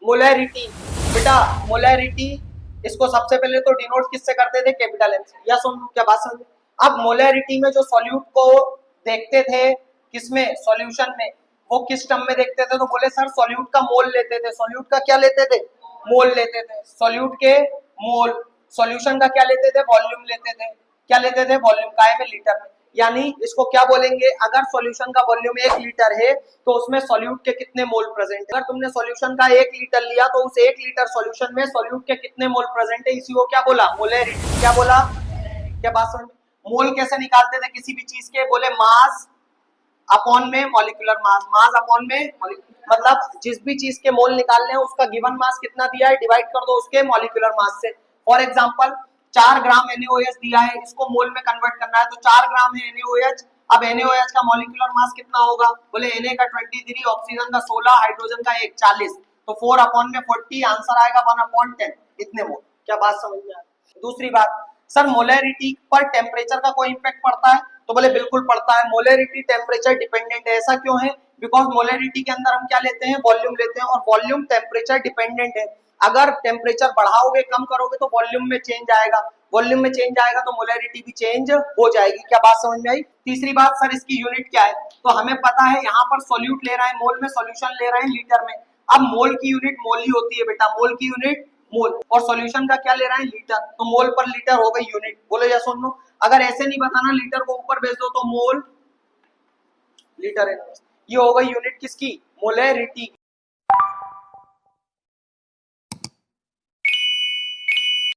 Molarity. बेटा molarity इसको सबसे पहले तो डिनोट किससे करते थे, कैपिटल एम से, या सुन क्या बात समझ। अब मोलैरिटी में जो सॉल्यूट को देखते थे किसमें, सॉल्यूशन में, वो किस टर्म में देखते थे, तो बोले सर सॉल्यूट का मोल लेते थे। सॉल्यूट का क्या लेते थे, मोल लेते थे, सॉल्यूट के मोल। सॉल्यूशन का क्या लेते थे, वॉल्यूम लेते थे। क्या लेते थे, वॉल्यूम, काय में, लीटर में। यानी इसको क्या बोलेंगे, अगर सॉल्यूशन का वॉल्यूम 1 लीटर है तो उसमें सॉल्यूट के कितने मोल प्रेजेंट है। अगर तुमने सॉल्यूशन का 1 लीटर लिया तो उस 1 लीटर सॉल्यूशन में सॉल्यूट के कितने मोल प्रेजेंट है, इसी को क्या बोला, मोलैरिटी। क्या बोला, क्या बात समझ में। मोल कैसे निकालते थे किसी भी चीज के, बोले मास अपॉन में मॉलिक्यूलर मास, मास अपॉन में मतलब जिस भी चीज के मोल निकालने हैं उसका गिवन मास कितना दिया है, डिवाइड कर दो उसके मॉलिक्यूलर मास से। फॉर एग्जांपल 4 ग्राम NaOH दिया है, इसको मोल में कन्वर्ट करना है, तो 4 ग्राम है NaOH। अब NaOH का मॉलिक्यूलर मास कितना होगा, बोले Na का 23, ऑक्सीजन का 16, हाइड्रोजन का 1, 40, तो 4 अपॉन में 40, आंसर आएगा 1/10, इतने मोल। क्या बात समझ में आया। दूसरी बात, सर मोलैरिटी पर टेम्परेचर का कोई इंपैक्ट पड़ता है, तो बोले बिल्कुल पड़ता है। मोलैरिटी टेम्परेचर डिपेंडेंट है, ऐसा क्यों है, बिकॉज मोलैरिटी के अंदर हम क्या लेते हैं, वॉल्यूम लेते हैं, और वॉल्यूम टेम्परेचर डिपेंडेंट है। अगर टेम्परेचर बढ़ाओगे कम करोगे तो वॉल्यूम में चेंज आएगा, वॉल्यूम में चेंज आएगा तो मोलैरिटी भी चेंज हो जाएगी। क्या बात समझ में आई। तीसरी बात, सर इसकी यूनिट क्या है, तो हमें पता है यहाँ पर सॉल्यूट ले रहा है मोल में, सॉल्यूशन ले रहे हैं लीटर में। अब मोल की यूनिट मोल ही होती है बेटा, मोल की यूनिट मोल, और सॉल्यूशन का क्या ले रहा है, लीटर, तो मोल पर लीटर हो गई यूनिट। बोलो या सुन लो। अगर ऐसे नहीं बताना, लीटर को ऊपर भेज दो तो मोल लीटर है, ये हो गई यूनिट किसकी, मोलैरिटी।